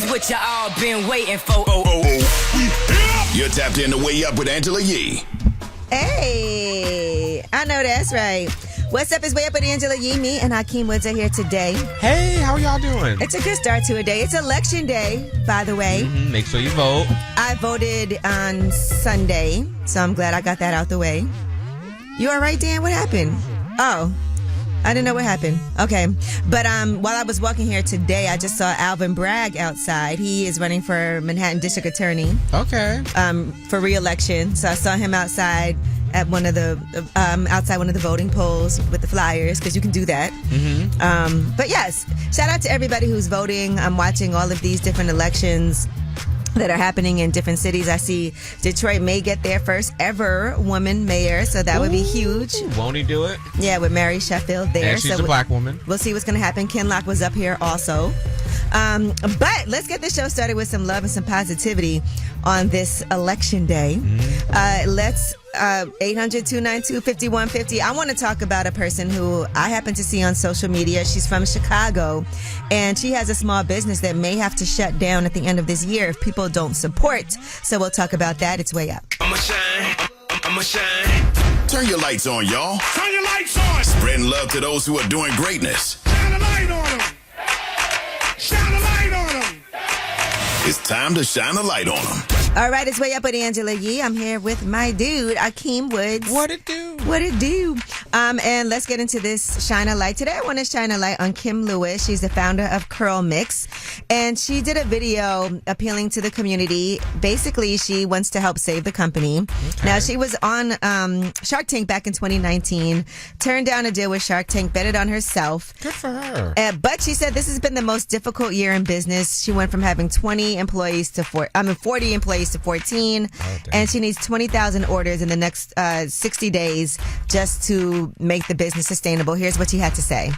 what you all been waiting for. You're tapped in to Way Up with Angela Yee. Hey, I know that's right. What's up? It's Way Up with Angela Yee. Me and Hakeem Woods are here today. Hey, how y'all doing? It's a good start to a day. It's election day, by the way. Mm-hmm. Make sure you vote. I voted on Sunday, so I'm glad I got that out the way. You all right, Dan? What happened? Oh, I didn't know what happened. Okay. But while I was walking here today, I just saw Alvin Bragg outside. He is running for Manhattan District Attorney. Okay. For re-election. So I saw him outside at one of the outside one of the voting polls with the flyers, because you can do that. Mm-hmm. But yes, shout out to everybody who's voting. I'm watching all of these different elections that are happening in different cities. I see Detroit may get their first ever woman mayor, so that would be huge. Won't he do it? Yeah, with Mary Sheffield there. And she's a black woman. We'll see what's going to happen. Ken Locke was up here also. But let's get the show started with some love and some positivity on this election day. Let's 800-292-5150. I want to talk about a person who I happen to see on social media. She's from Chicago, and she has a small business that may have to shut down at the end of this year if people don't support. So we'll talk about that. It's Way Up. I'ma shine. Turn your lights on, y'all. Turn your lights on. Spreading love to those who are doing greatness. Shine a light on them. Shine a light on them. It's time to shine a light on them. All right, it's Way Up with Angela Yee. I'm here with my dude, Hakeem Woods. What it do? What it do? And let's get into this shine a light. Today I want to shine a light on Kim Lewis. She's the founder of Curl Mix. And she did a video appealing to the community. Basically, she wants to help save the company. Okay. Now, she was on Shark Tank back in 2019, turned down a deal with Shark Tank, bet it on herself. Good for her. But she said this has been the most difficult year in business. She went from having 40 employees to 14, and she needs 20,000 orders in the next 60 days just to make the business sustainable. Here's what she had to say.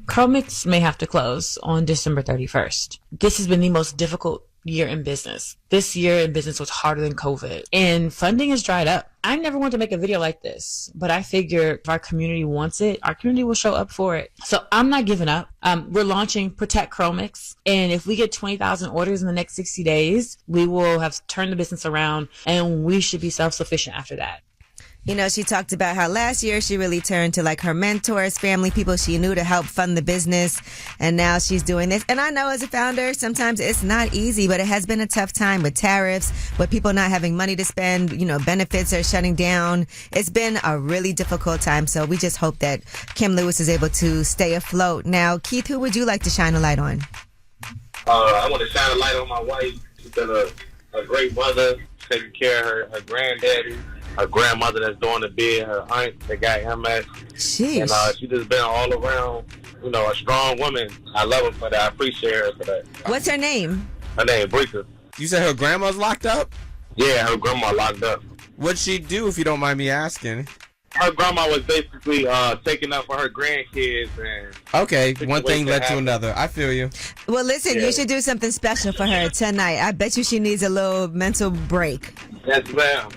Curl Mix may have to close on December 31st. This has been the most difficult year in business. This year in business was harder than COVID, and funding has dried up. I never wanted to make a video like this, but I figure if our community wants it, our community will show up for it. So I'm not giving up. We're launching Protect Curl Mix, and if we get 20,000 orders in the next 60 days, we will have turned the business around, and we should be self-sufficient after that. You know, she talked about how last year she really turned to like her mentors, family, people she knew to help fund the business. And now she's doing this. And I know as a founder, sometimes it's not easy, but it has been a tough time with tariffs, with people not having money to spend, you know, benefits are shutting down. It's been a really difficult time. So we just hope that Kim Lewis is able to stay afloat. Now, Keith, who would you like to shine a light on? I want to shine a light on my wife. She's been a great mother, taking care of her granddaddy. Her grandmother that's doing the bid, her aunt that got MS. Sheesh. And she just been all around, you know, a strong woman. I love her for that. I appreciate her for that. What's her name? Her name, Brika. You said her grandma's locked up? Yeah, her grandma locked up. What'd she do, if you don't mind me asking? Her grandma was basically taking up for her grandkids. And okay, one thing led to another. I feel you. Well, listen, you should do something special for her tonight. I bet you she needs a little mental break. Yes, ma'am.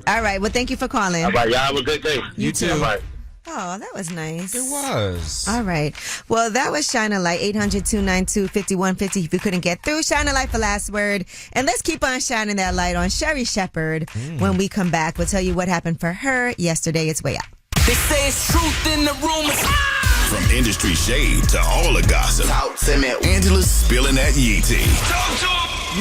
All right. Well, thank you for calling. All right. Y'all have a good day. You too. All right. Oh, that was nice. It was. All right. Well, that was Shine a Light, 800-292-5150. If you couldn't get through, Shine a Light for last word. And let's keep on shining that light on Sherry Shepherd. When we come back, we'll tell you what happened for her yesterday. It's Way Up. They say it's truth in the rumors. From industry shade to all the gossip, Angela's spilling that Yee tea.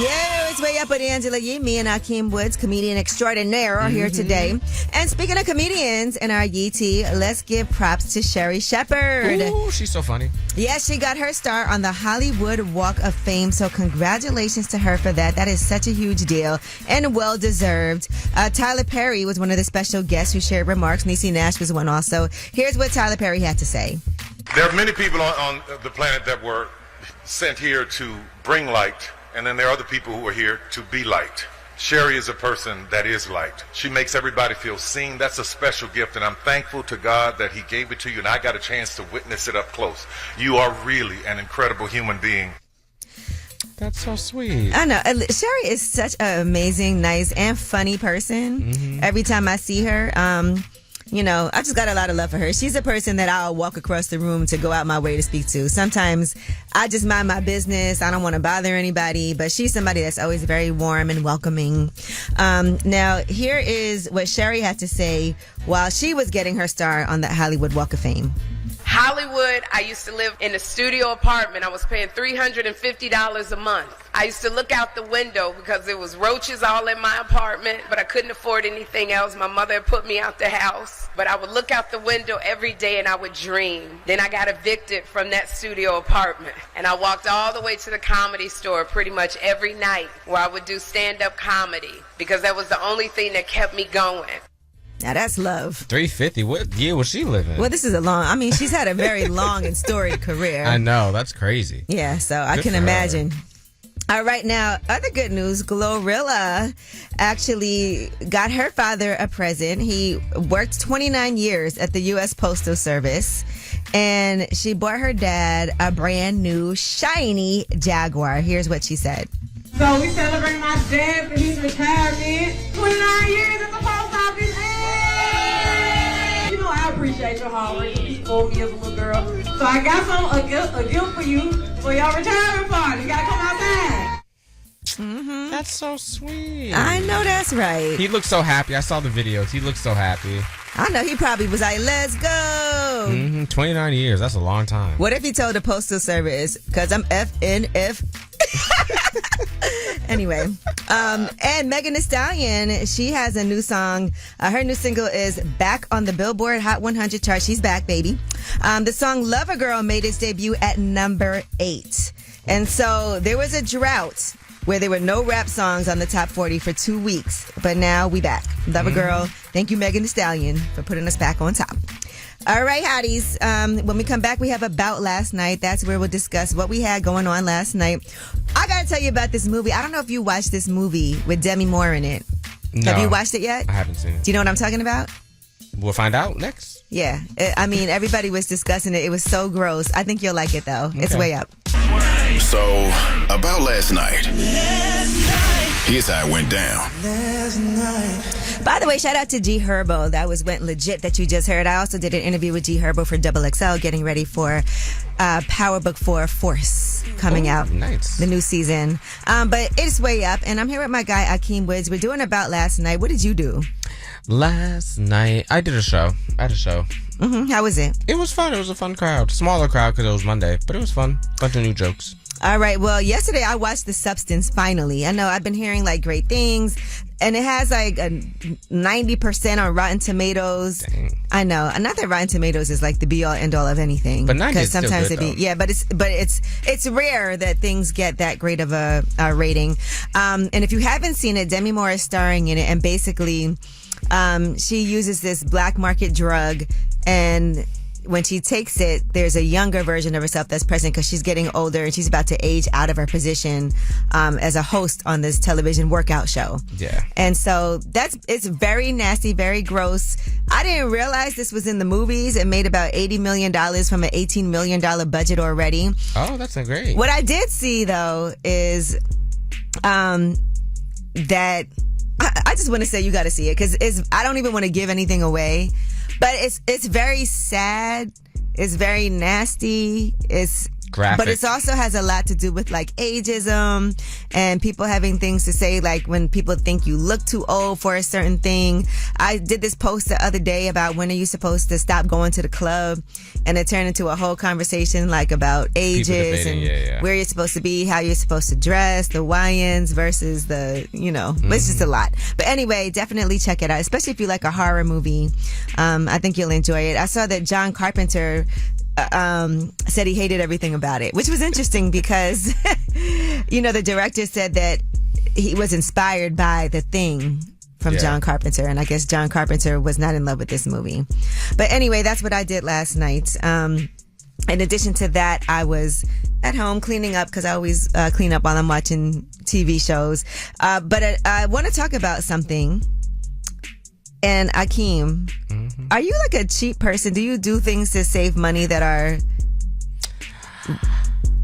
Yeah, it's Way Up with Angela Yee. Me and Hakeem Woods, comedian extraordinaire, are here today. And speaking of comedians in our Yee tea, let's give props to Sherry Shepherd. Ooh, she's so funny. Yes, she got her start on the Hollywood Walk of Fame, so congratulations to her for that. That is such a huge deal and well-deserved. Tyler Perry was one of the special guests who shared remarks. Niecy Nash was one also. Here's what Tyler Perry had to say. There are many people on the planet that were sent here to bring light, and then there are other people who are here to be light. Sherry is a person that is light. She makes everybody feel seen. That's a special gift, and I'm thankful to God that He gave it to you, and I got a chance to witness it up close. You are really an incredible human being. That's so sweet. I know. Sherry is such an amazing, nice, and funny person. Every time I see her, I just got a lot of love for her. She's a person that I'll walk across the room to go out my way to speak to. Sometimes I just mind my business. I don't want to bother anybody, but she's somebody that's always very warm and welcoming. Now, here is what Sherry had to say while she was getting her start on the Hollywood Walk of Fame. Hollywood, I used to live in a studio apartment. I was paying $350 a month. I used to look out the window because there was roaches all in my apartment, but I couldn't afford anything else. My mother had put me out the house, but I would look out the window every day and I would dream. Then I got evicted from that studio apartment, and I walked all the way to the Comedy Store pretty much every night where I would do stand-up comedy because that was the only thing that kept me going. Now that's love. 350. What year was she living? Well, this is she's had a very long and storied career. I know. That's crazy. Yeah, so I can imagine. All right, now, other good news. Glorilla actually got her father a present. He worked 29 years at the U.S. Postal Service, and she bought her dad a brand new, shiny Jaguar. Here's what she said. So we celebrating my dad for his retirement. 29 years at the post office. Hey! You know, I appreciate your hard work. You spoiled me as a little girl. So I got a gift for you for your retirement party. You gotta come outside. Mm-hmm. That's so sweet. I know that's right. He looked so happy. I saw the videos. He looked so happy. I know he probably was like, let's go. 29 years. That's a long time. What if he told the Postal Service, because I'm FNF? Anyway, and Megan Thee Stallion, she has a new song. Her new single is back on the Billboard Hot 100 chart. She's back, baby. The song Lover Girl made its debut at number 8. And so there was a drought where there were no rap songs on the top 40 for 2 weeks. But now we back. Lover Girl. Thank you, Megan Thee Stallion, for putting us back on top. All right, hotties. When we come back, we have About Last Night. That's where we'll discuss what we had going on last night. I got to tell you about this movie. I don't know if you watched this movie with Demi Moore in it. No, have you watched it yet? I haven't seen it. Do you know what I'm talking about? We'll find out next. Yeah. I mean, everybody was discussing it. It was so gross. I think you'll like it, though. Okay. It's way up. So, About Last Night. Here's how it went down. By the way, shout out to G Herbo. That went legit that you just heard. I also did an interview with G Herbo for Double XL, getting ready for Power Book 4 Force coming out. Nice. The new season. But it's way up, and I'm here with my guy, Akeem Woods. We're doing About Last Night. What did you do? Last night, I did a show. Mm-hmm. How was it? It was fun. It was a fun crowd. Smaller crowd because it was Monday, but it was fun. Bunch of new jokes. All right. Well, yesterday I watched The Substance finally. I know I've been hearing like great things, and it has like a 90% on Rotten Tomatoes. Dang. I know. Not that Rotten Tomatoes is like the be all end all of anything, but 90 is still good, it be though. yeah. But it's rare that things get that great of a rating. And if you haven't seen it, Demi Moore is starring in it, and basically, she uses this black market drug, and when she takes it, there's a younger version of herself that's present because she's getting older and she's about to age out of her position as a host on this television workout show. Yeah. And so it's very nasty, very gross. I didn't realize this was in the movies. It made about $80 million from an $18 million budget already. Oh, that's great. What I did see, though, is that I just want to say you got to see it because I don't even want to give anything away. But it's very sad. It's very nasty. It's graphic. But it also has a lot to do with like ageism and people having things to say like when people think you look too old for a certain thing. I did this post the other day about when are you supposed to stop going to the club, and it turned into a whole conversation like about ages and where you're supposed to be, how you're supposed to dress, the YNs versus the, it's just a lot. But anyway, definitely check it out, especially if you like a horror movie. I think you'll enjoy it. I saw that John Carpenter said he hated everything about it, which was interesting because, the director said that he was inspired by The Thing from John Carpenter, and I guess John Carpenter was not in love with this movie. But anyway, that's what I did last night. In addition to that, I was at home cleaning up because I always clean up while I'm watching TV shows. But I want to talk about something. And Akeem, are you like a cheap person? Do you do things to save money that are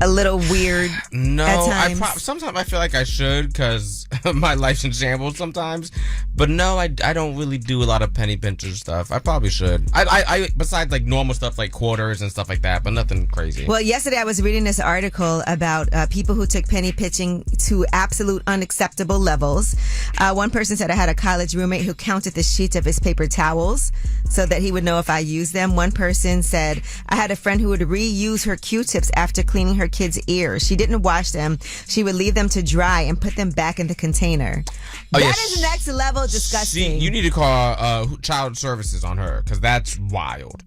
a little weird No, at times? sometimes I feel like I should because my life's in shambles sometimes. But no, I don't really do a lot of penny pincher stuff. I probably should. I besides like normal stuff like quarters and stuff like that, but nothing crazy. Well, yesterday I was reading this article about people who took penny pitching to absolute unacceptable levels. One person said, I had a college roommate who counted the sheets of his paper towels so that he would know if I used them. One person said, I had a friend who would reuse her Q-tips after cleaning her kids' ears. She didn't wash them. She would leave them to dry and put them back in the container. That is next level disgusting. You need to call child services on her because that's wild.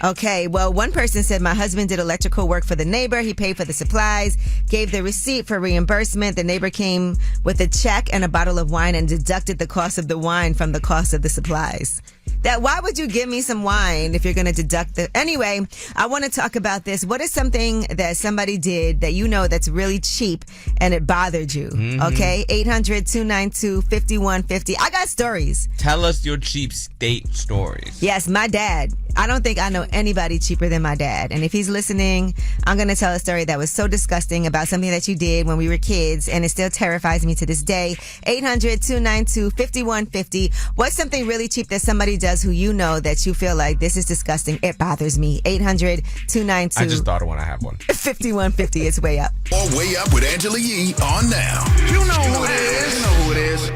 Okay, well, one person said, my husband did electrical work for the neighbor. He paid for the supplies, gave the receipt for reimbursement. The neighbor came with a check and a bottle of wine and deducted the cost of the wine from the cost of the supplies. Why would you give me some wine if you're going to deduct the... Anyway, I want to talk about this. What is something that somebody did that you know that's really cheap and it bothered you? Okay, 800-292-5150. I got stories. Tell us your cheap state stories. Yes, my dad. I don't think I know anybody cheaper than my dad. And if he's listening, I'm going to tell a story that was so disgusting about something that you did when we were kids, and it still terrifies me to this day. 800-292-5150. What's something really cheap that somebody does who you know that you feel like this is disgusting? It bothers me. 800-292. I just thought of one. I have one. 5150. It's Way Up. Or Way Up with Angela Yee on now. You know who it is. You know who it is.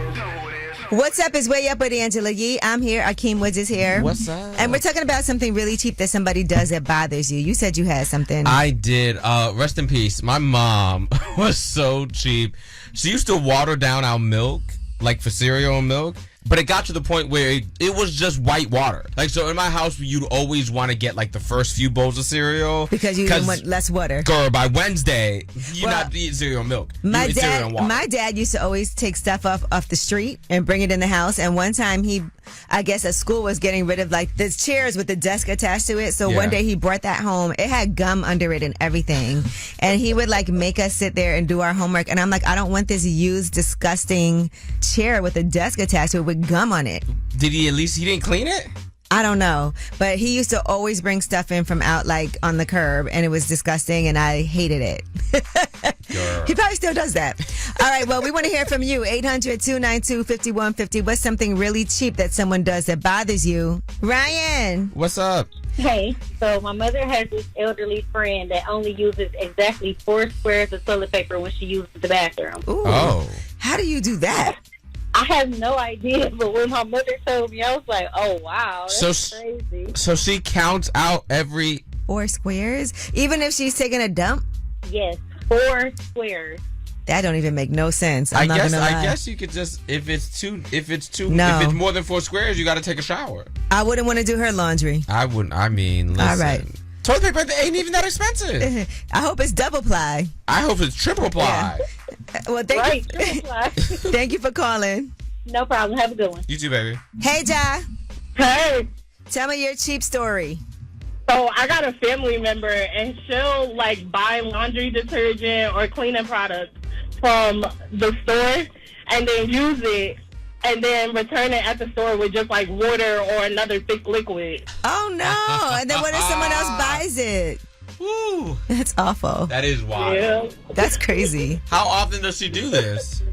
What's up? It's Way Up with Angela Yee. I'm here. Akeem Woods is here. What's up? And we're talking about something really cheap that somebody does that bothers you. You said you had something. I did. Rest in peace. My mom was so cheap. She used to water down our milk, like for cereal and milk. But it got to the point where it was just white water. Like, so in my house, you'd always want to get, like, the first few bowls of cereal. Because you want less water. Girl, by Wednesday, you're not eating cereal and milk. My cereal and water. My dad used to always take stuff off the street and bring it in the house. And one time I guess a school was getting rid of, like, the chairs with the desk attached to it. So one day he brought that home. It had gum under it and everything. And he would, like, make us sit there and do our homework. And I'm like, I don't want this used, disgusting chair with a desk attached to it with gum on it. Did he didn't clean it? I don't know, but he used to always bring stuff in from out, like, on the curb, and it was disgusting, and I hated it. He probably still does that. All right, well, we want to hear from you. 800-292-5150. What's something really cheap that someone does that bothers you? Ryan. What's up? Hey, so my mother has this elderly friend that only uses exactly 4 squares of toilet paper when she uses the bathroom. Ooh. Oh. How do you do that? I have no idea, but when my mother told me, I was like, oh, wow, that's crazy. So she counts out every... 4 squares? Even if she's taking a dump? Yes, 4 squares. That don't even make no sense. I guess you could just, if it's more than 4 squares, you got to take a shower. I wouldn't want to do her laundry. I wouldn't. I mean, listen. All right. Toilet paper ain't even that expensive. I hope it's double ply. I hope it's triple ply. Yeah. Well, thank you for calling. No problem. Have a good one. You too, baby. Hey, Ja. Hey. Tell me your cheap story. So I got a family member, and she'll, like, buy laundry detergent or cleaning products from the store and then use it and then return it at the store with just, like, water or another thick liquid. Oh, no. And then what if someone else buys it? Woo. That's awful. That is wild. Yeah. That's crazy. How often does she do this?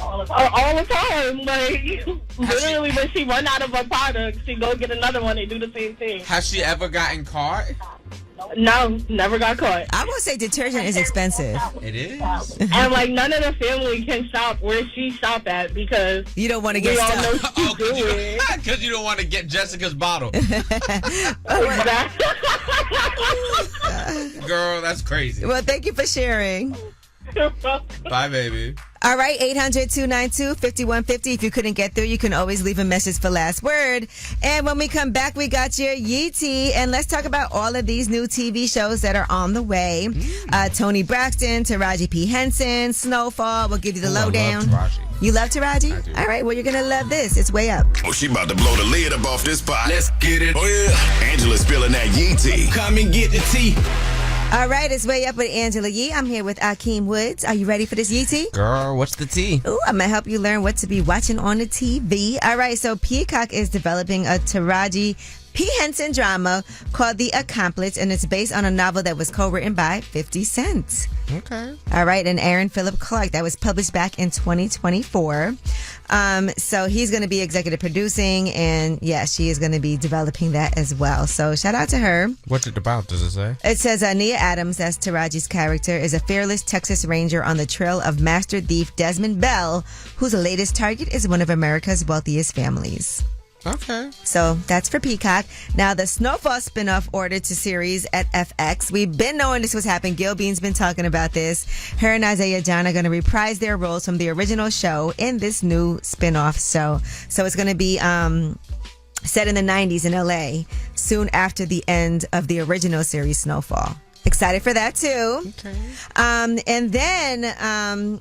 All the time. Like, literally, when she run out of a product, she go get another one and do the same thing. Has she ever gotten caught? No, never got caught. I will say detergent is expensive. It is. And, like, none of the family can shop where she shop at because you don't want to get stuck. Because you don't want to get Jessica's bottle. Girl, that's crazy. Well, thank you for sharing. Bye, baby. All right, 800-292-5150. If you couldn't get through, you can always leave a message for last word. And when we come back, we got your Yee Tea. And let's talk about all of these new TV shows that are on the way. Toni Braxton, Taraji P. Henson, Snowfall. We'll give you the lowdown. I love Taraji. You love Taraji? I do. All right, well, you're going to love this. It's Way Up. Oh, she about to blow the lid up off this pot. Let's get it. Oh, yeah. Angela's spilling that Yee Tea. Come and get the tea. All right, it's Way Up with Angela Yee. I'm here with Akeem Woods. Are you ready for this Yee Tea? Girl, what's the tea? Ooh, I'm going to help you learn what to be watching on the TV. All right, so Peacock is developing a Taraji P. Henson drama called The Accomplice, and it's based on a novel that was co-written by 50 Cent. Okay. All right, and Aaron Phillip Clarke. That was published back in 2024. So he's going to be executive producing, and yeah, she is going to be developing that as well. So shout out to her. What's it about, does it say? It says Nia Adams, that's Taraji's character, is a fearless Texas Ranger on the trail of master thief Desmond Bell, whose latest target is one of America's wealthiest families. Okay. So that's for Peacock. Now, the Snowfall spinoff ordered to series at FX. We've been knowing this was happening. Gil Bean's been talking about this. Her and Isaiah John are going to reprise their roles from the original show in this new spinoff show. So it's going to be set in the 90s in LA soon after the end of the original series Snowfall. Excited for that too. Okay. And then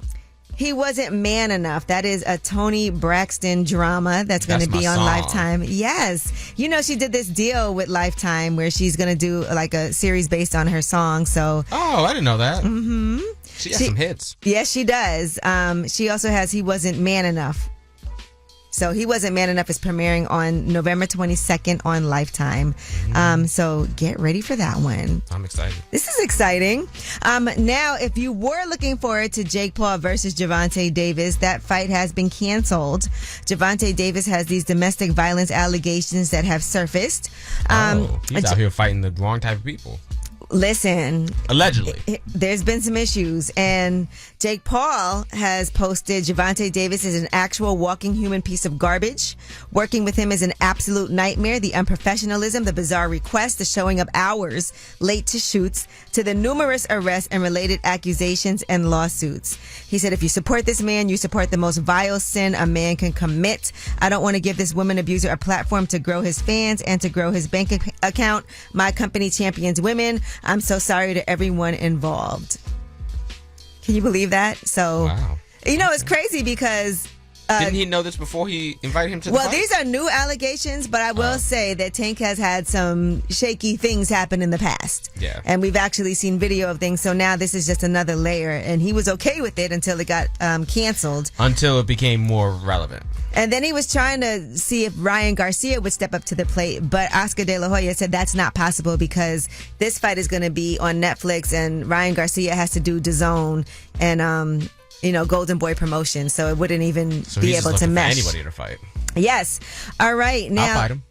He Wasn't Man Enough. That is a Toni Braxton drama that's going to be on Lifetime. Yes. You know, she did this deal with Lifetime where she's going to do like a series based on her song. So. Oh, I didn't know that. Mm-hmm. She has some hits. Yes, she does. She also has He Wasn't Man Enough. So He Wasn't Man Enough is premiering on November 22nd on Lifetime. So get ready for that one. I'm excited. This is exciting. Now, if you were looking forward to Jake Paul versus Gervonta Davis, that fight has been canceled. Gervonta Davis has these domestic violence allegations that have surfaced. He's out here fighting the wrong type of people. Listen. Allegedly. There's been some issues, and Jake Paul has posted Gervonta Davis is an actual walking human piece of garbage. Working with him is an absolute nightmare. The unprofessionalism, the bizarre requests, the showing up hours late to shoots, to the numerous arrests and related accusations and lawsuits. He said, if you support this man, you support the most vile sin a man can commit. I don't want to give this woman abuser a platform to grow his fans and to grow his bank account. My company champions women. I'm so sorry to everyone involved. Can you believe that? So, wow. You know, it's crazy because... didn't he know this before he invited him to the fight? These are new allegations, but I will say that Tank has had some shaky things happen in the past. Yeah. And we've actually seen video of things, so now this is just another layer, and he was okay with it until it got canceled. Until it became more relevant. And then he was trying to see if Ryan Garcia would step up to the plate, but Oscar De La Hoya said that's not possible because this fight is going to be on Netflix, and Ryan Garcia has to do DAZN and Golden Boy promotion, so it wouldn't even be able to mesh. Anybody to fight. Yes. All right. Now, I'll fight him.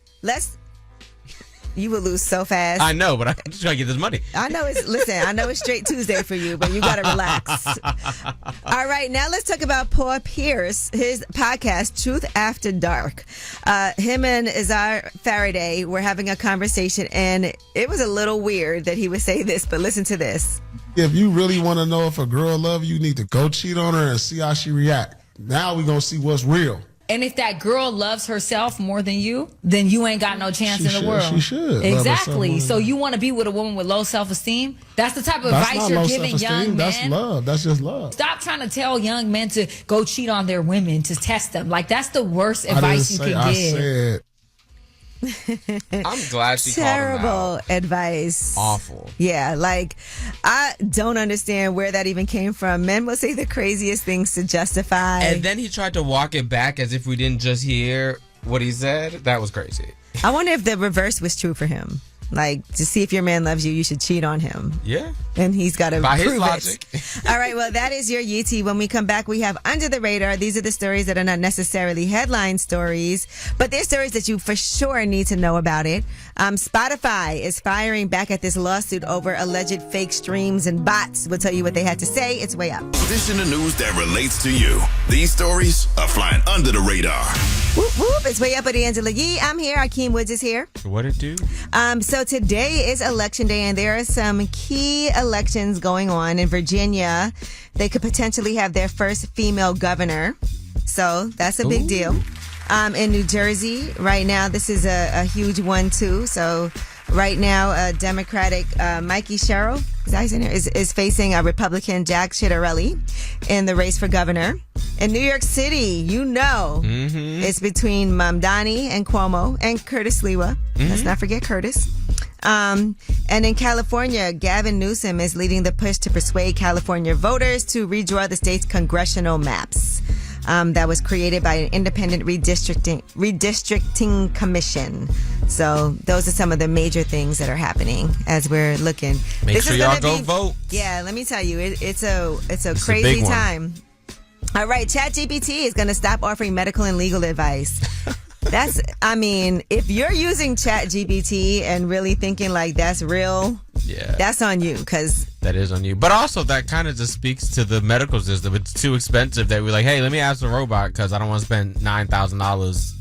You will lose so fast. I know, but I'm just trying to get this money. I know it's straight Tuesday for you, but you got to relax. All right, now let's talk about Paul Pierce, his podcast, Truth After Dark. Him and Azar Faraday were having a conversation, and it was a little weird that he would say this, but listen to this. If you really want to know if a girl love you, you need to go cheat on her and see how she react. Now we're going to see what's real. And if that girl loves herself more than you, then you ain't got no chance in the world. She should. Exactly. So you want to be with a woman with low self-esteem? That's the type of advice you're giving young men. That's love. That's just love. Stop trying to tell young men to go cheat on their women to test them. Like, that's the worst advice you can give. I said. I'm glad she called him Terrible out. advice. Awful. Yeah, like, I don't understand where that even came from. Men will say the craziest things to justify. And then he tried to walk it back as if we didn't just hear what he said. That was crazy. I wonder if the reverse was true for him. Like, to see if your man loves you, you should cheat on him. Yeah. And he's got to prove by his logic. All right, well, that is your Yeetie. When we come back, we have Under the Radar. These are the stories that are not necessarily headline stories, but they're stories that you for sure need to know about it. Spotify is firing back at this lawsuit over alleged fake streams and bots. We'll tell you what they had to say. It's way up. This in the news that relates to you. These stories are flying under the radar. Whoop, whoop. It's way up with Angela Yee. I'm here. Akeem Woods is here. What it do? So today is election day, and there are some key elections going on in Virginia. They could potentially have their first female governor. So that's a big deal. In New Jersey, right now, this is a huge one, too. So right now, Democratic Mikey Sherrill is facing a Republican Jack Ciattarelli in the race for governor. In New York City, it's between Mamdani and Cuomo and Curtis Lewa. Let's not forget Curtis. And in California, Gavin Newsom is leading the push to persuade California voters to redraw the state's congressional maps. that was created by an independent redistricting commission. So those are some of the major things that are happening as we're looking. Make sure y'all go vote. Yeah, let me tell you, it's a crazy time. All right, ChatGPT is going to stop offering medical and legal advice. If you're using ChatGPT and really thinking like that's real, that's on you, because that is on you. But also that kind of just speaks to the medical system. It's too expensive that we're like, hey, let me ask the robot because I don't want to spend $9,000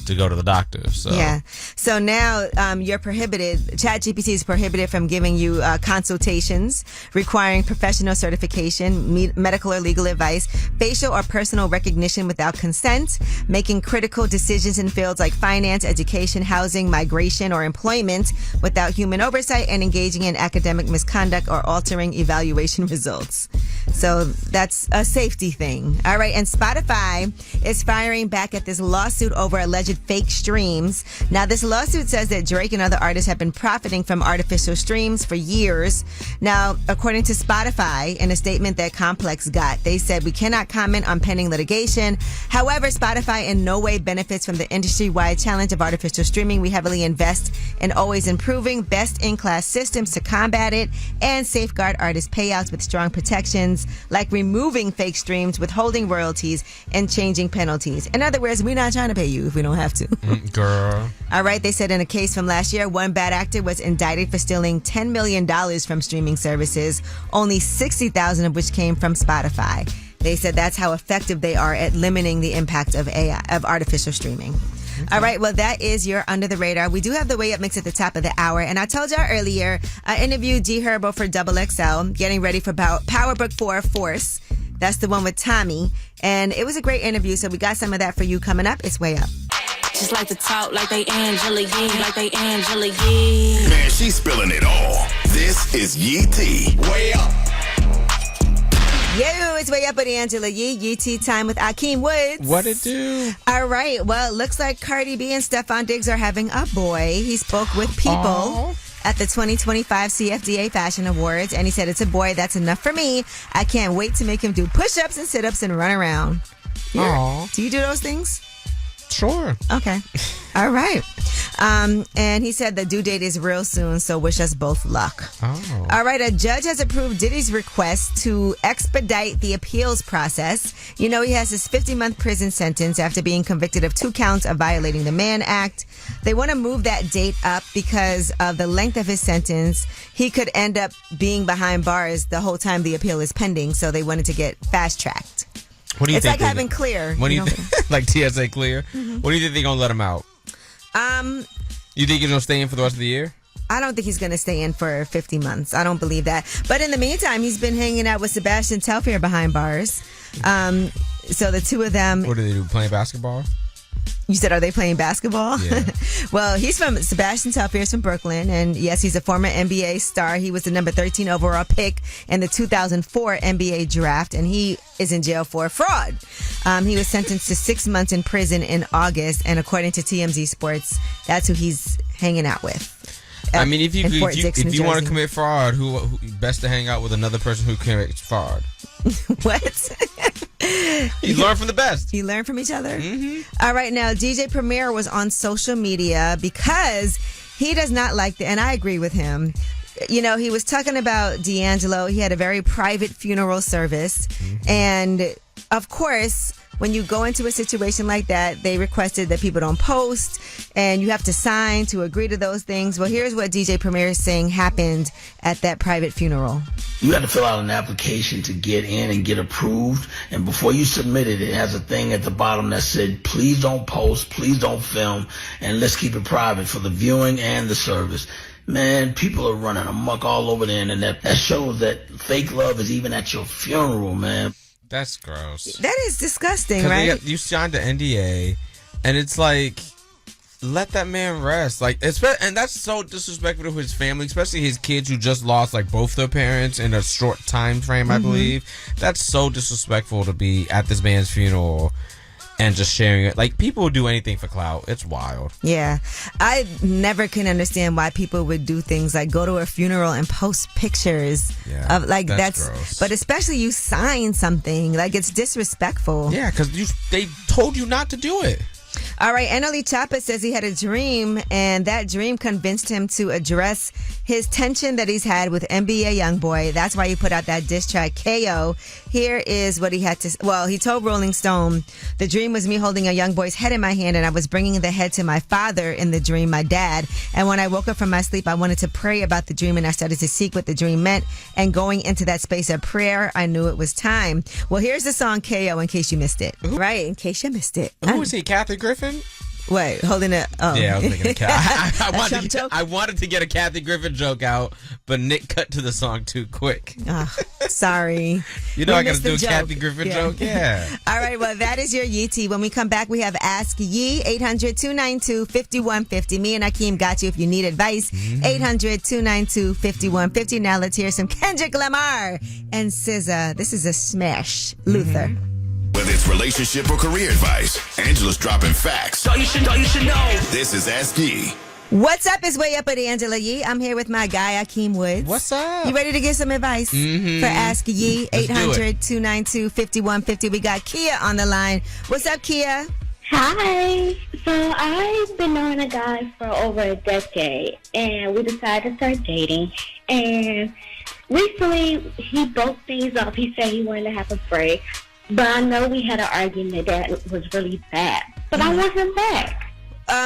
to go to the doctor. So now you're prohibited. ChatGPT is prohibited from giving you consultations requiring professional certification, medical or legal advice, facial or personal recognition without consent, making critical decisions in fields like finance, education, housing, migration, or employment without human oversight, and engaging in academic misconduct or altering evaluation results. So that's a safety thing. All right. And Spotify is firing back at this lawsuit over alleged fake streams. Now, this lawsuit says that Drake and other artists have been profiting from artificial streams for years. Now, according to Spotify, in a statement that Complex got, they said, we cannot comment on pending litigation. However, Spotify in no way benefits from the industry-wide challenge of artificial streaming. We heavily invest in always improving best-in-class systems to combat it and safeguard artist payouts with strong protections, like removing fake streams, withholding royalties, and changing penalties. In other words, we're not trying to pay you if we don't have to. Girl. All right. They said in a case from last year, one bad actor was indicted for stealing $10 million from streaming services, only $60,000 of which came from Spotify. They said that's how effective they are at limiting the impact of AI, of artificial streaming. Okay. All right. Well, that is your Under the Radar. We do have the Way Up mix at the top of the hour. And I told y'all earlier, I interviewed D Herbo for Double XL, getting ready for Power Book 4 Force. That's the one with Tommy. And it was a great interview. So we got some of that for you coming up. It's Way Up. Just like to talk like they Angela Yee, like they Angela Yee. Man, she's spilling it all. This is Yee T. Way Up. Yo, it's Way Up with Angela Yee. Yee T time with Akeem Woods. What it do? All right. Well, it looks like Cardi B and Stephon Diggs are having a boy. He spoke with people at the 2025 CFDA Fashion Awards, and he said, it's a boy. That's enough for me. I can't wait to make him do push-ups and sit-ups and run around. Do you do those things? Sure. Okay. All right. And he said the due date is real soon, so wish us both luck. Oh. All right. A judge has approved Diddy's request to expedite the appeals process. You know, he has his 50-month prison sentence after being convicted of 2 counts of violating the Mann Act. They want to move that date up because of the length of his sentence. He could end up being behind bars the whole time the appeal is pending, so they wanted to get fast-tracked. What do you it's think? Like having clear. What do you think? Like TSA clear? Mm-hmm. What do you think they're going to let him out? You think he's going to stay in for the rest of the year? I don't think he's going to stay in for 50 months. I don't believe that. But in the meantime, he's been hanging out with Sebastian Telfair behind bars. So the two of them. What do they do? Playing basketball? You said, are they playing basketball? Yeah. Well, he's from Sebastian Telfair is from Brooklyn. And yes, he's a former NBA star. He was the number 13 overall pick in the 2004 NBA draft. And he is in jail for fraud. He was sentenced to 6 months in prison in August. And according to TMZ Sports, that's who he's hanging out with. I mean, if you want to commit fraud, who best to hang out with another person who commits fraud? What? You learn from the best. You learn from each other? Mm-hmm. All right, now, DJ Premier was on social media because he does not like and I agree with him. You know, he was talking about D'Angelo. He had a very private funeral service. Mm-hmm. And, of course, when you go into a situation like that, they requested that people don't post and you have to sign to agree to those things. Well, here's what DJ Premier is saying happened at that private funeral. You had to fill out an application to get in and get approved. And before you submit it, it has a thing at the bottom that said, please don't post, please don't film, and let's keep it private for the viewing and the service. Man, people are running amok all over the internet. That shows that fake love is even at your funeral, man. That's gross. That is disgusting, right? You signed an NDA, and it's like, let that man rest. Like, and that's so disrespectful to his family, especially his kids who just lost like both their parents in a short time frame, I believe. That's so disrespectful to be at this man's funeral and just sharing it. Like, people will do anything for clout. It's wild. Yeah. I never can understand why people would do things like go to a funeral and post pictures of like that's gross. But especially you sign something. Like, it's disrespectful. Yeah, because they told you not to do it. All right, Annalie Chapa says he had a dream, and that dream convinced him to address his tension that he's had with NBA YoungBoy. That's why he put out that diss track, KO. Here is what he had to... Well, he told Rolling Stone, the dream was me holding a young boy's head in my hand, and I was bringing the head to my father in the dream, my dad. And when I woke up from my sleep, I wanted to pray about the dream, and I started to seek what the dream meant. And going into that space of prayer, I knew it was time. Well, here's the song KO in case you missed it. Right, in case you missed it. Who was he, Kathy Griffin? What, holding it? Oh. Yeah, I was thinking of Kathy. I wanted to get a Kathy Griffin joke out, but Nick cut to the song too quick. Oh, sorry. You know I got to do a Kathy Griffin joke? Yeah. All right, well, that is your Yee Tea. When we come back, we have Ask Yee, 800-292-5150. Me and Akeem got you if you need advice. 800-292-5150. Now let's hear some Kendrick Lamar and SZA. This is a smash. Luther. Whether it's relationship or career advice, Angela's dropping facts. Thought you should know. This is Ask Yee. What's up? It's Way Up with Angela Yee. I'm here with my guy, Akeem Woods. What's up? You ready to get some advice for Ask Yee? 800-292-5150. We got Kia on the line. What's up, Kia? Hi. So I've been knowing a guy for over a decade, and we decided to start dating. And recently, he broke things up. He said he wanted to have a break. But I know we had an argument that was really bad. But I want him back.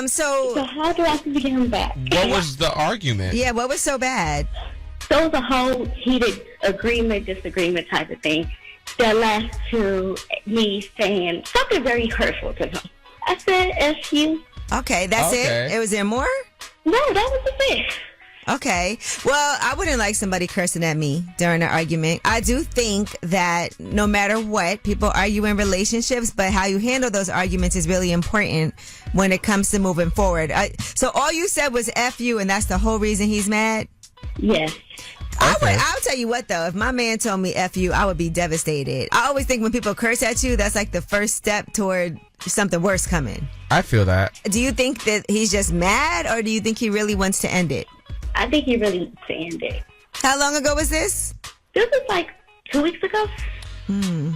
So how do I have to get him back? What was the argument? Yeah, what was so bad? So it was a whole heated disagreement type of thing that led to me saying something very hurtful to him. I said, F you. Okay, that's it? Was there more? No, that was it. Okay. Well, I wouldn't like somebody cursing at me during an argument. I do think that no matter what, people argue in relationships, but how you handle those arguments is really important when it comes to moving forward. So all you said was F you, and that's the whole reason he's mad? Yes. I'll tell you what, though. If my man told me F you, I would be devastated. I always think when people curse at you, that's like the first step toward something worse coming. I feel that. Do you think that he's just mad, or do you think he really wants to end it? I think he really wants to end it. How long ago was this? This was like 2 weeks ago.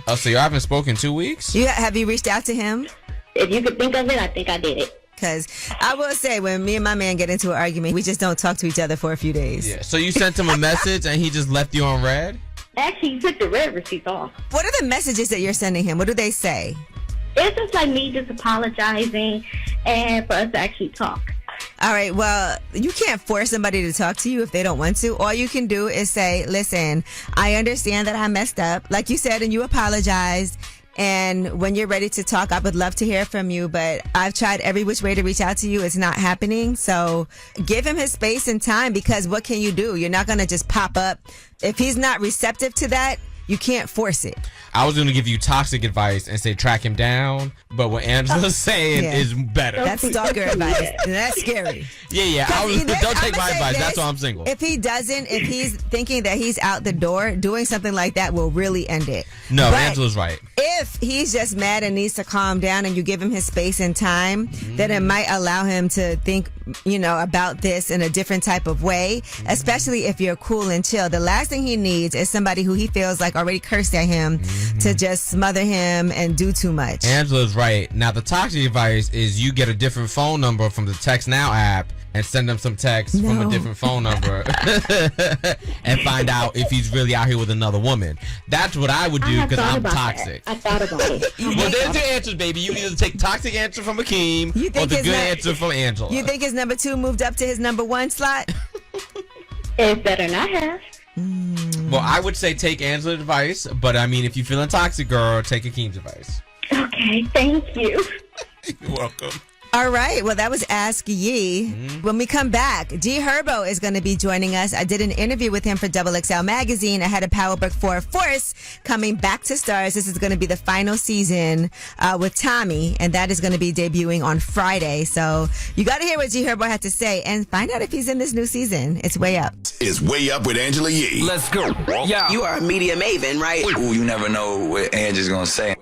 Oh, so you haven't spoken 2 weeks? Have you reached out to him? If you could think of it, I think I did it. Because I will say, when me and my man get into an argument, we just don't talk to each other for a few days. Yeah. So you sent him a message and he just left you on red? Actually, he took the red receipts off. What are the messages that you're sending him? What do they say? It's just like me just apologizing and for us to actually talk. All right, well, you can't force somebody to talk to you if they don't want to. All you can do is say, listen, I understand that I messed up, like you said, and you apologized. And when you're ready to talk, I would love to hear from you, but I've tried every which way to reach out to you. It's not happening. So give him his space and time, because what can you do? You're not going to just pop up. If he's not receptive to that, you can't force it. I was going to give you toxic advice and say track him down, but what Angela's saying is better. That's stalker advice. That's scary. Yeah. Don't take my advice. That's why I'm single. If he's thinking that he's out the door, doing something like that will really end it. No, but Angela's right. If he's just mad and needs to calm down and you give him his space and time, then it might allow him to think, about this in a different type of way, especially if you're cool and chill. The last thing he needs is somebody who he feels like already cursed at him to just smother him and do too much. Angela's right. Now, the toxic advice is you get a different phone number from the Text Now app and send him some texts from a different phone number and find out if he's really out here with another woman. That's what I would do, because I'm toxic. I thought about it. Well, there's your answers, baby. You either take toxic answer from Akeem or the good answer from Angela. You think his number 2 moved up to his number 1 slot? It's better not have. Well, I would say take Angela's advice, but I mean, if you're feeling toxic, girl, take Akeem's advice. Okay, thank you. You're welcome. All right. Well, that was Ask Yee. When we come back, G Herbo is going to be joining us. I did an interview with him for XXL Magazine. I had a Power Book 4 Force coming back to stars. This is going to be the final season with Tommy, and that is going to be debuting on Friday. So you got to hear what G Herbo had to say and find out if he's in this new season. It's Way Up. It's Way Up with Angela Yee. Let's go. Yeah. You are a media maven, right? Ooh, you never know what Angie's gonna say.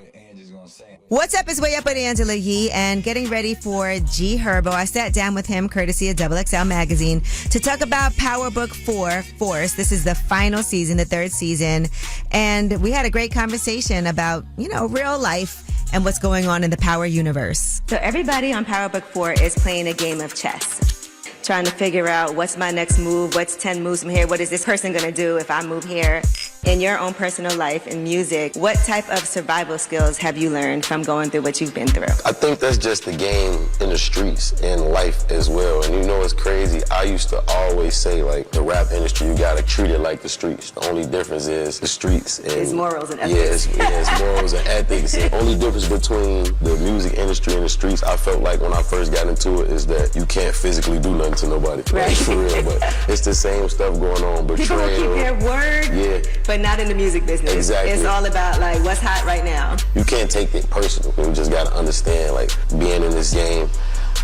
What's up? It's Way Up with Angela Yee and getting ready for G Herbo. I sat down with him, courtesy of XXL Magazine, to talk about Power Book 4, Force. This is the final season, the third season. And we had a great conversation about, real life and what's going on in the Power universe. So everybody on Power Book 4 is playing a game of chess, trying to figure out what's my next move, what's 10 moves from here, what is this person going to do if I move here. In your own personal life and music, what type of survival skills have you learned from going through what you've been through? I think that's just the game in the streets and life as well. And it's crazy. I used to always say, like, the rap industry, you got to treat it like the streets. The only difference is the streets. And it's morals and ethics. It's morals and ethics. The only difference between the music industry and the streets, I felt like when I first got into it, is that you can't physically do nothing to nobody. Right. Like, for real. But it's the same stuff going on. People will keep their word. Yeah. But not in the music business. Exactly. It's all about, like, what's hot right now. You can't take it personal. You just got to understand, like, being in this game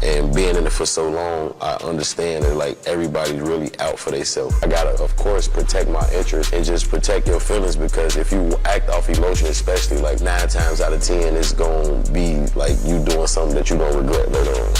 and being in it for so long, I understand that, like, everybody's really out for themselves. I got to, of course, protect my interests and just protect your feelings, because if you act off emotion, especially, like, 9 times out of 10, it's going to be, like, you doing something that you're going to regret later on.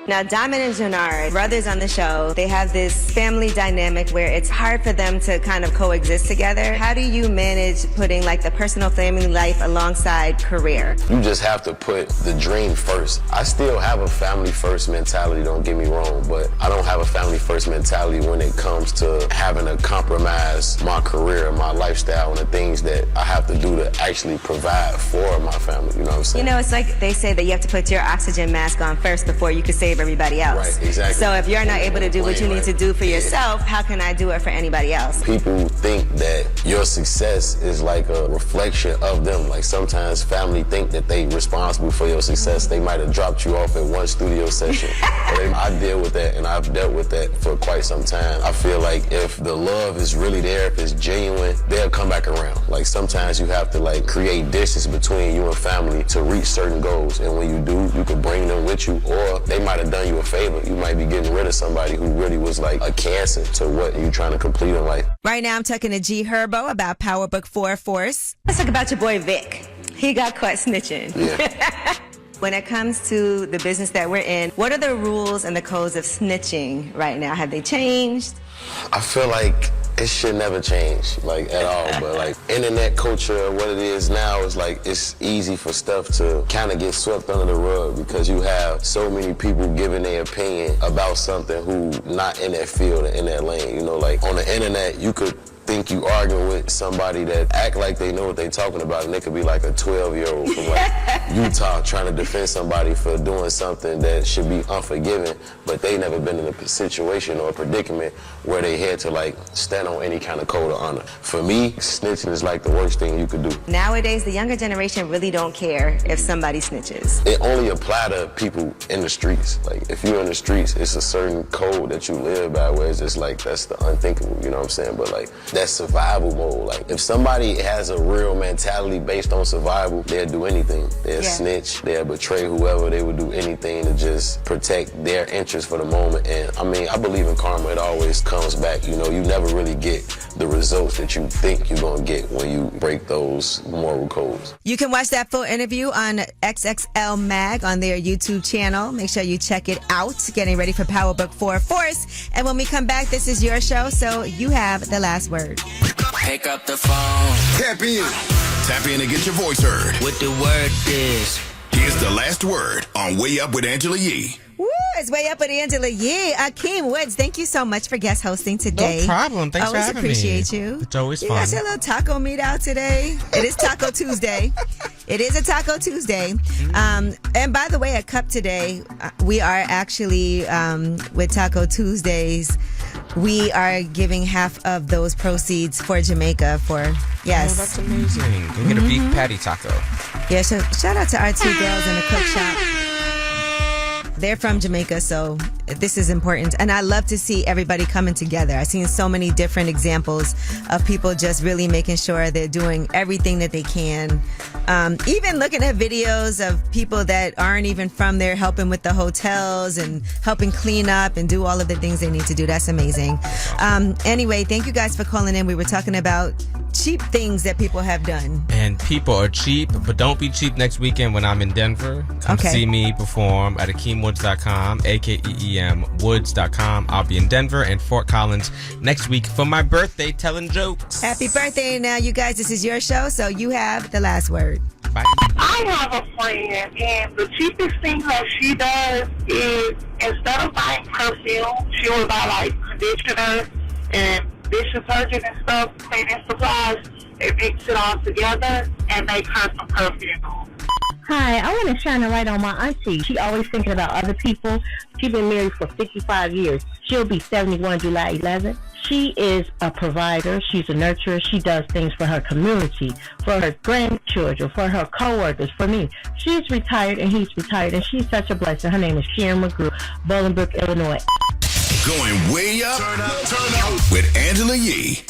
Now, Diamond and Jannard, brothers on the show, they have this family dynamic where it's hard for them to kind of coexist together. How do you manage putting, like, the personal family life alongside career? You just have to put the dream first. I still have a family first mentality, don't get me wrong, but I don't have a family first mentality when it comes to having to compromise my career and my lifestyle and the things that I have to do to actually provide for my family. You know what I'm saying? It's like they say that you have to put your oxygen mask on first before you can save everybody else. Right, exactly. So if you're not able to do what you need to do for yourself, how can I do it for anybody else? People think that your success is like a reflection of them. Like, sometimes family think that they responsible for your success. They might have dropped you off at one studio session. I deal with that, and I've dealt with that for quite some time. I feel like if the love is really there, if it's genuine, they'll come back around. Like, sometimes you have to, like, create distance between you and family to reach certain goals. And when you do, you can bring them with you, or they might have done you a favor. You might be getting rid of somebody who really was like a cancer to what you're trying to complete in life. Right now, I'm talking to G Herbo about Power Book 4, Force. Let's talk about your boy Vic. He got caught snitching. Yeah. When it comes to the business that we're in, what are the rules and the codes of snitching right now? Have they changed? I feel like it should never change, like, at all. But, like, internet culture, what it is now, is like it's easy for stuff to kind of get swept under the rug, because you have so many people giving their opinion about something who not in that field or in that lane. Like, on the internet, you could think you arguing with somebody that act like they know what they talking about, and they could be like a 12-year-old from, like, Utah trying to defend somebody for doing something that should be unforgiving, but they never been in a situation or a predicament where they had to, like, stand on any kind of code of honor. For me, snitching is like the worst thing you could do. Nowadays, the younger generation really don't care if somebody snitches. It only apply to people in the streets. Like, if you're in the streets, it's a certain code that you live by where it's just like, that's the unthinkable, you know what I'm saying? But, like, that's survival mode. Like, if somebody has a real mentality based on survival, they'll do anything. They'll snitch, they'll betray whoever, they would do anything to just protect their interests for the moment. And I mean, I believe in karma. It always comes back. You never really get the results that you think you're gonna get when you break those moral codes. You can watch that full interview on XXL Mag on their YouTube channel. Make sure you check it out. Getting ready for Power Book 4, Force. And when we come back, this is your show, so you have the last word. Pick up the phone. Tap in. Tap in and get your voice heard. What the word is. Here's the last word on Way Up with Angela Yee. Woo, it's Way Up with Angela Yee. Akeem Woods, thank you so much for guest hosting today. No problem. Thanks for having me. Always appreciate you. It's always You fun. got your little taco meet out today. It is Taco Tuesday. It is a Taco Tuesday. And by the way, at Cup today, we are actually, with Taco Tuesdays, we are giving half of those proceeds for Jamaica yes. Oh, that's amazing. You get a beef patty taco. Yeah, so shout out to our 2 girls in the cook shop. They're from Jamaica, so this is important. And I love to see everybody coming together. I've seen so many different examples of people just really making sure they're doing everything that they can. Even looking at videos of people that aren't even from there helping with the hotels and helping clean up and do all of the things they need to do. That's amazing. Anyway, thank you guys for calling in. We were talking about cheap things that people have done. And people are cheap, but don't be cheap next weekend when I'm in Denver. Come see me perform at AkeemWoods.com, AKEEM Woods.com. I'll be in Denver and Fort Collins next week for my birthday telling jokes. Happy birthday. Now, you guys, this is your show, so you have the last word. Bye. I have a friend, and the cheapest thing that she does is instead of buying perfume, she will buy like conditioner and dish detergent and stuff, cleaning supplies, and mix it all together and make her some perfume. Hi, I want to shine a light on my auntie. She always thinking about other people. She's been married for 55 years. She'll be 71 July 11th. She is a provider. She's a nurturer. She does things for her community, for her grandchildren, for her coworkers, for me. She's retired and he's retired, and she's such a blessing. Her name is Sharon McGrew, Bolingbrook, Illinois. Going way up, turn up with Angela Yee.